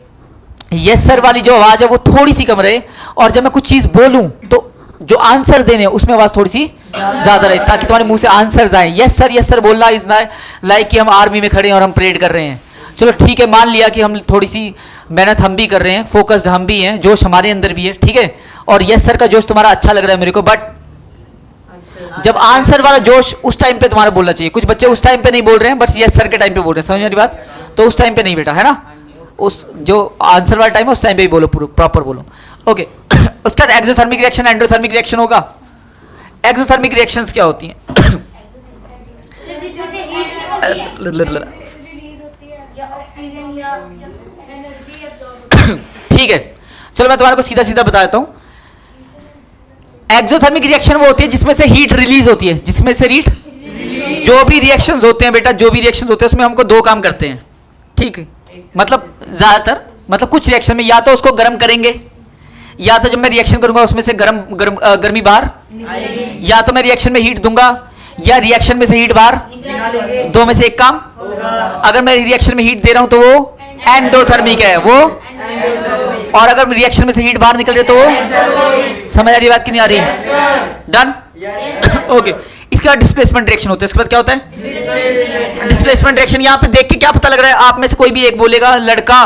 यस सर वाली जो आवाज है वो थोड़ी सी कम रहे, और जब मैं कुछ चीज बोलूं तो जो आंसर देने उसमें आवाज थोड़ी सी ज्यादा रहे, ताकि तुम्हारे मुंह से आंसर आए। यस सर बोलना इज लाइक कि हम आर्मी में खड़े हैं और हम परेड कर रहे हैं। चलो ठीक है, मान लिया कि हम थोड़ी सी मेहनत हम भी कर रहे हैं, फोकस्ड हम भी हैं, जोश हमारे अंदर भी है। ठीक है, और यस सर का जोश तुम्हारा अच्छा लग रहा है मेरे को, बट जब आंसर वाला जोश उस टाइम पे तुम्हारा बोलना चाहिए। कुछ बच्चे उस टाइम पे नहीं बोल रहे हैं, बट यस सर के टाइम पे बोल रहे हैं। समझ में आ रही बात? तो उस टाइम पे नहीं बेटा, है ना? उस जो आंसर वाला टाइम है उस टाइम पे ही बोलो, प्रॉपर बोलो। ओके, उसके बाद एक्सोथर्मिक रिएक्शन, एंडोथर्मिक रिएक्शन होगा। एक्सोथर्मिक रिएक्शंस क्या होती हैं? ठीक है, चलो मैं तुम्हारे को सीधा सीधा बता देता हूं। एक्सोथर्मिक रिएक्शन वो होती है जिसमें से हीट रिलीज होती है, जिसमें से हीट, जो भी रिएक्शंस होते हैं बेटा, जो भी रिएक्शंस होते हैं उसमें हमको 2 काम करते हैं। ठीक है, मतलब ज्यादातर, मतलब कुछ रिएक्शन में या तो उसको गर्म करेंगे, या तो जब मैं रिएक्शन करूंगा उसमें से गर्मी बाहर, या तो मैं रिएक्शन में हीट दूंगा या रिएक्शन में से हीट बाहर, 2 में से एक काम। अगर मैं रिएक्शन में हीट दे रहा हूं तो वो एंडोथर्मिक है, वो और अगर रिएक्शन में से हीट बाहर निकल रही है तो समझ आ रही बात कि नहीं आ रही? डन। ओके, इसके बाद डिस्प्लेसमेंट डायरेक्शन होता है। इसके बाद क्या होता है? Displacement direction. यहाँ पे देख के क्या पता लग रहा है? आप में से कोई भी एक बोलेगा लड़का।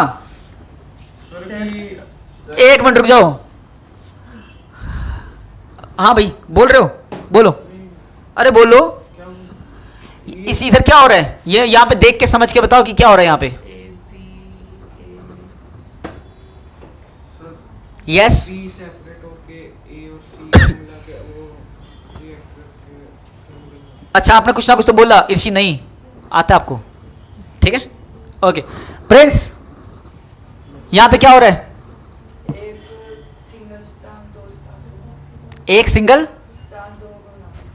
एक मिनट रुक जाओ। हाँ भाई बोल रहे हो, बोलो। अरे बोलो। इस इधर क्या हो रहा है? ये यहाँ पे देख के समझ के बताओ कि क्या हो रहा है यहाँ पे। यस। बी सेपरेट होके ए और सी मिला के वो रिएक्ट करके। अच्छा, आपने कुछ ना कुछ तो बोला ऋषि, नहीं आता आपको? ठीक है, ओके। प्रिंस, यहाँ पे क्या हो रहा है? एक सिंगल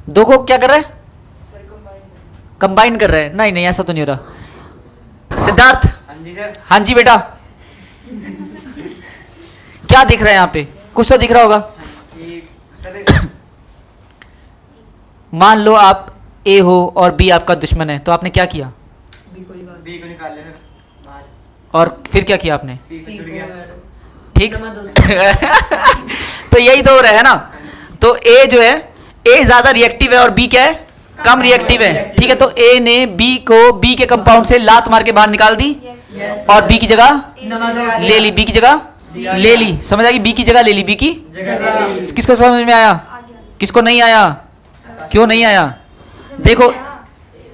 दो को क्या कर रहा है? कंबाइन कर रहा है। नहीं नहीं, ऐसा तो नहीं हो रहा। सिद्धार्थ। हाँ जी सर। हाँ जी बेटा। क्या दिख रहा है यहाँ पे? कुछ तो दिख रहा होगा। सर मान लो आप ए हो और बी आपका दुश्मन है, तो आपने क्या किया? बी को निकाल बी को निकाल ले सर बाहर, और फिर क्या किया आपने? सी सी को को जुड़ गया। ऐड। ठीक। जमा दोस्त। तो यही तो हो रहा है ना। तो ए जो है, ए ज्यादा रिएक्टिव है और बी क्या है? कम रिएक्टिव है। ठीक है, तो ए ने बी को बी के कंपाउंड से लात मार के बाहर निकाल दी यस और बी की जगह जमा दोस्त। ले ली, बी की जगह ले ली। समझ आ गई? बी की जगह ले ली, बी की। जगह। किसको समझ में आया? किसको नहीं आया? क्यों नहीं आया? देखो,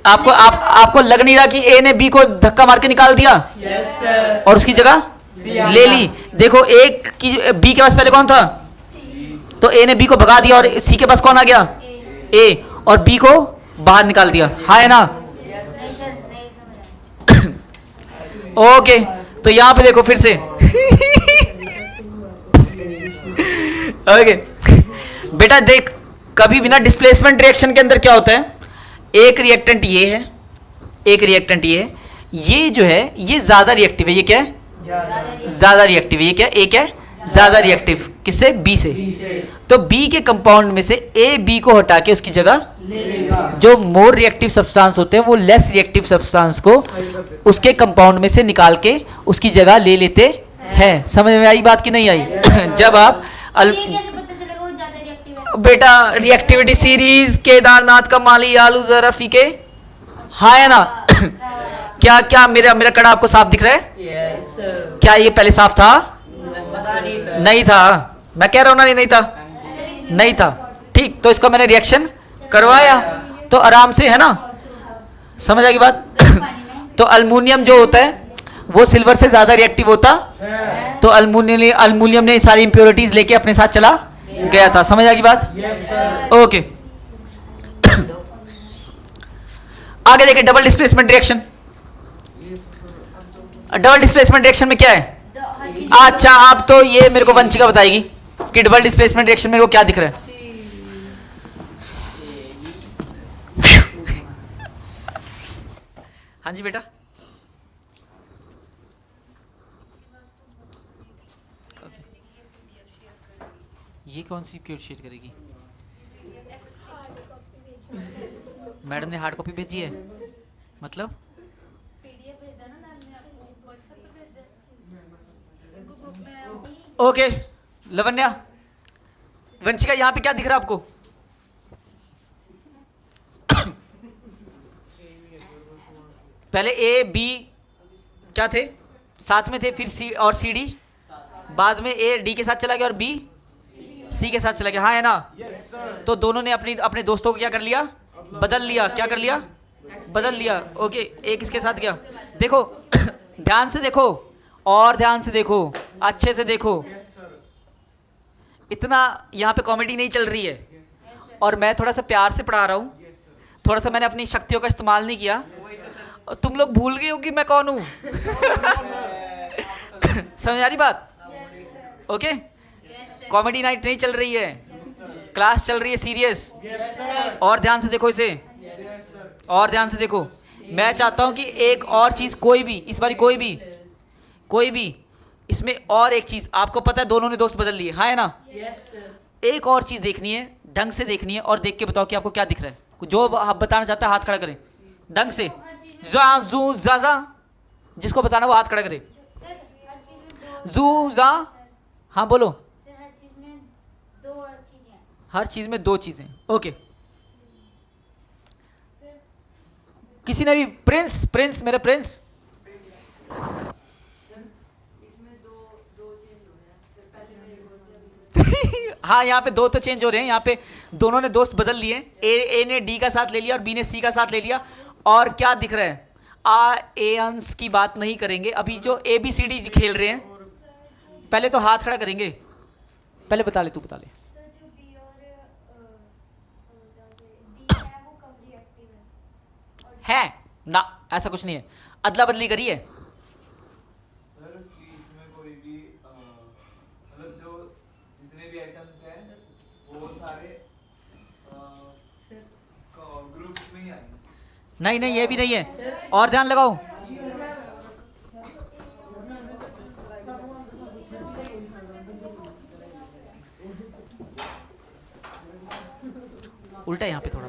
आपको लग नहीं रहा कि ए ने बी को धक्का मार के निकाल दिया यस सर। और उसकी जगह ले ली। देखो, एक की बी के पास पहले कौन था? तो ए ने बी को भगा दिया और सी के पास कौन आ गया? ए, और बी को बाहर निकाल दिया। हाँ है ना? ओके, तो यहां पे देखो फिर से। ओके बेटा, देख, कभी भी ना डिस्प्लेसमेंट रिएक्शन के अंदर क्या होता है? एक रिएक्टेंट ये है, एक रिएक्टेंट ये है। ये जो है ये ज्यादा रिएक्टिव है। ये क्या है? ज्यादा रिएक्टिव है। ये क्या? ए क्या है? ज्यादा रिएक्टिव। किससे? बी से। बी से तो बी के कंपाउंड में से ए बी को हटा के उसकी जगह ले लेगा। जो मोर रिएक्टिव सब्सटेंस होते हैं वो लेस रिएक्टिव सब्सटेंस को उसके कंपाउंड में से निकाल के उसकी जगह ले लेते हैं। समझ में आई बात कि नहीं आई? जब आप ये कैसे पता चलेगा वो ज्यादा रिएक्टिव है? बेटा, रिएक्टिविटी सीरीज केदारनाथ का माली आलू जरा फीके। हाँ है ना? क्या क्या मेरा कड़ा आपको साफ दिख रहा है? Yes sir. क्या ये पहले साफ था? पता नहीं सर। नहीं था। मैं कह रहा हूं ना, नहीं था, नहीं था। ठीक, तो इसको मैंने रिएक्शन करवाया तो आराम से, है ना? समझ आ गई बात? तो अल्मुनियम जो होता है वो सिल्वर से ज्यादा रिएक्टिव होता, तो अल्मुनियम ने सारी इंप्योरिटीज लेके अपने साथ चला गया था। समझ आ गई बात? Yes sir. ओके। आगे देखिए, double displacement reaction. Double displacement reaction में क्या है? अच्छा, अब तो ये मेरे को वंशिका बताएगी कि डबल डिस्प्लेसमेंट रिएक्शन मेरे को क्या दिख रहा है। हाँ जी बेटा। ये कौन सी क्यों शेयर करेगी? मैडम ने हार्ड कॉपी भेजी है, मतलब? ओके लवन्या, वंशिका, यहाँ पे क्या दिख रहा है आपको? पहले ए बी क्या थे? साथ में थे, फिर सी और सी डी, बाद में ए डी के साथ चला गया और बी सी के साथ चला गया। हाँ है ना? तो दोनों ने अपने दोस्तों को क्या कर लिया? बदल लिया। क्या कर लिया? बदल लिया। ओके, एक इसके साथ गया। देखो ध्यान से देखो, और ध्यान से देखो, अच्छे से देखो। इतना यहाँ पे कॉमेडी नहीं चल रही है और मैं थोड़ा सा प्यार से पढ़ा रहा हूँ। थोड़ा सा मैंने अपनी शक्तियों का इस्तेमाल नहीं किया। तुम लोग भूल गए हो कि मैं कौन हूँ। समझ आ रही बात? ओके, कॉमेडी नाइट नहीं चल रही है, क्लास चल रही है सीरियस। और ध्यान से देखो इसे, और ध्यान से देखो। मैं चाहता हूं कि एक और चीज, कोई भी इस बार कोई भी इसमें और एक चीज, आपको पता है दोनों ने दोस्त बदल लिए, हाँ है ना? Yes sir. एक और चीज देखनी है, ढंग से देखनी है और देख के बताओ कि आपको क्या दिख रहा है। जो आप बताना चाहता है हाथ खड़ा करें ढंग से। जा जू जा, जिसको बताना वो हाथ खड़ा करे। जू जा हाँ बोलो। सर हर चीज में दो चीजें हैं। हर चीज में 2 चीजें, ओके। सर किसी ने भी प्रिंस, प्रिंस मेरे प्रिंस। इसमें दो चेंज हो रहे हैं सर, पहले में एक और थे, अभी हाँ यहाँ पे 2 तो चेंज हो रहे हैं, यहाँ पे दोनों ने दोस्त बदल लिए। ए ने डी का साथ ले लिया और बी ने सी का साथ ले लिया। और क्या दिख रहा है, ए अंश की बात नहीं करेंगे अभी, जो ए बी सी डी खेल रहे हैं। पहले तो हाथ खड़ा करेंगे, पहले बता ले, तू बता ले। सर जो बी और डी है वो कम रिएक्टिव है। है ना, ऐसा कुछ नहीं है, अदला बदली करिए। सर कि इसमें कोई भी मतलब जो जितने भी आइटम्स हैं वो सारे सर ग्रुप्स में ही आएंगे। नहीं नहीं, ये भी नहीं है, और ध्यान लगाओ। उल्टा है यहाँ पे थोड़ा,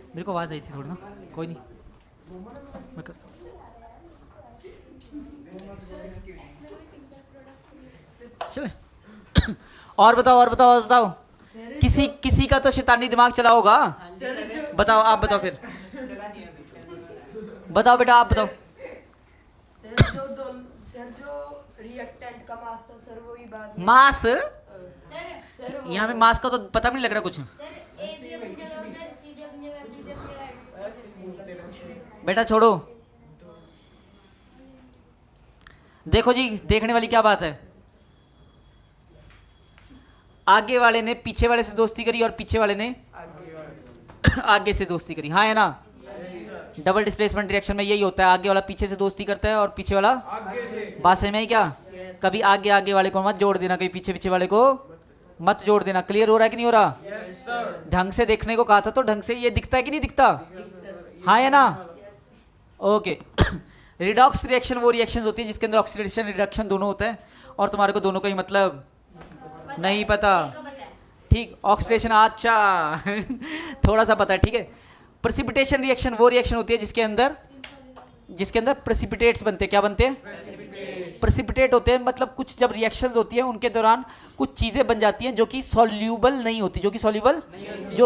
मेरे को आवाज आई थी थोड़ी ना, कोई नहीं मैं करता हूँ। चले और बताओ, और बताओ, और बताओ। सर किसी का तो शैतानी दिमाग चला होगा। सर जो बताओ, आप बताओ फिर, बताओ बेटा, आप बताओ। सर जो रिएक्टेंट का मास था सर वही बात मास, सर यहाँ पे मास का तो पता भी नहीं लग रहा कुछ। सर ए भी अपनी जगह उधर, सी भी अपनी जगह, बी भी अपनी जगह। बेटा छोड़ो, देखो जी, देखने वाली क्या बात है। आगे वाले ने पीछे वाले से दोस्ती करी और पीछे वाले ने आगे से दोस्ती करी, हाँ है ना। डबल डिस्प्लेसमेंट रिएक्शन में यही होता है, आगे वाला पीछे से दोस्ती करता है और पीछे वाला आगे से। बात समझ में आई क्या? कभी आगे आगे वाले को मत जोड़ देना, कभी पीछे पीछे वाले को मत जोड़ देना। क्लियर हो रहा है कि नहीं हो रहा? Yes sir. ढंग से देखने को कहा था, तो ढंग से ये दिखता है कि नहीं दिखता? हाँ है ना, ओके। रिडॉक्स रिएक्शन वो रिएक्शन होती है जिसके अंदर ऑक्सीडेशन रिडक्शन दोनों होता है, और तुम्हारे को दोनों का ही मतलब नहीं पता, ठीक। ऑक्सीडेशन अच्छा थोड़ा सा पता है, ठीक है। प्रेसिपिटेशन रिएक्शन वो रिएक्शन होती है जिसके अंदर प्रेसिपिटेट्स बनते हैं। क्या बनते हैं? प्रेसिपिटेट होते हैं, मतलब कुछ जब रिएक्शंस होती हैं उनके दौरान कुछ चीजें बन जाती हैं जो कि सॉल्यूबल नहीं होती, जो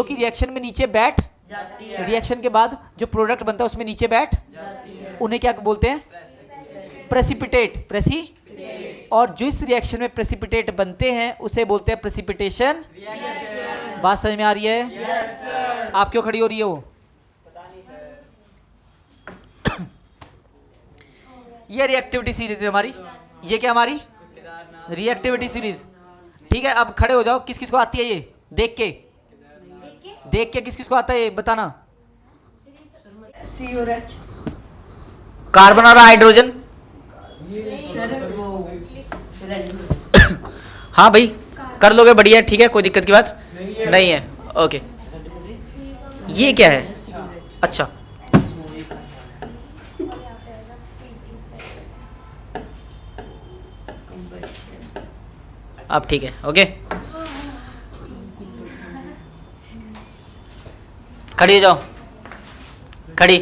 कि रिएक्शन में नीचे बैठ जाती है। रिएक्शन के बाद जो प्रोडक्ट बनता है उसमें नीचे बैठ, उन्हें क्या बोलते हैं? प्रेसिपिटेट। और जिस रिएक्शन में प्रेसिपिटेट बनते हैं उसे बोलते हैं प्रेसिपिटेशन। बात समझ में आ रही है? आप क्यों खड़ी हो रही हो? ये रिएक्टिविटी सीरीज है हमारी, ये क्या हमारी रिएक्टिविटी सीरीज, ठीक है। अब खड़े हो जाओ, किस किस को आती है ये? देख के किस किस को आता है ये बताना। सी और एच कार्बन और हाइड्रोजन, सर वो हाँ भाई कर लोगे, बढ़िया, ठीक है, कोई दिक्कत की बात नहीं है, ओके। ये क्या है? अच्छा, अब ठीक है, ओके। खड़ी हो जाओ, खड़ी।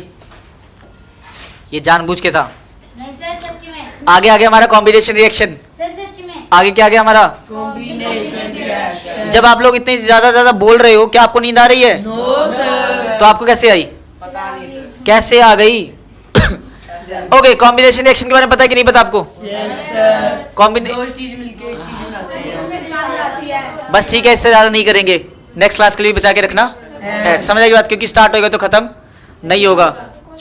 ये जानबूझ के था। नहीं सर सच में, आगे आगे हमारा कॉम्बिनेशन रिएक्शन, सर सच में। आगे क्या गया हमारा? Combination reaction. जब आप लोग इतने ज्यादा बोल रहे हो, क्या आपको नींद आ रही है? No sir. तो आपको कैसे आई? पता नहीं सर। कैसे आ गई? ओके, कॉम्बिनेशन रिएक्शन के बारे में पता है कि नहीं पता आपको? Yes sir. कॉम्बिने दो चीज मिलके एक चीज बनाते हैं। बस ठीक है, इससे ज्यादा नहीं करेंगे, नेक्स्ट क्लास के लिए भी बचा के रखना है। समझ आई बात? क्योंकि स्टार्ट होगा तो खत्म नहीं होगा।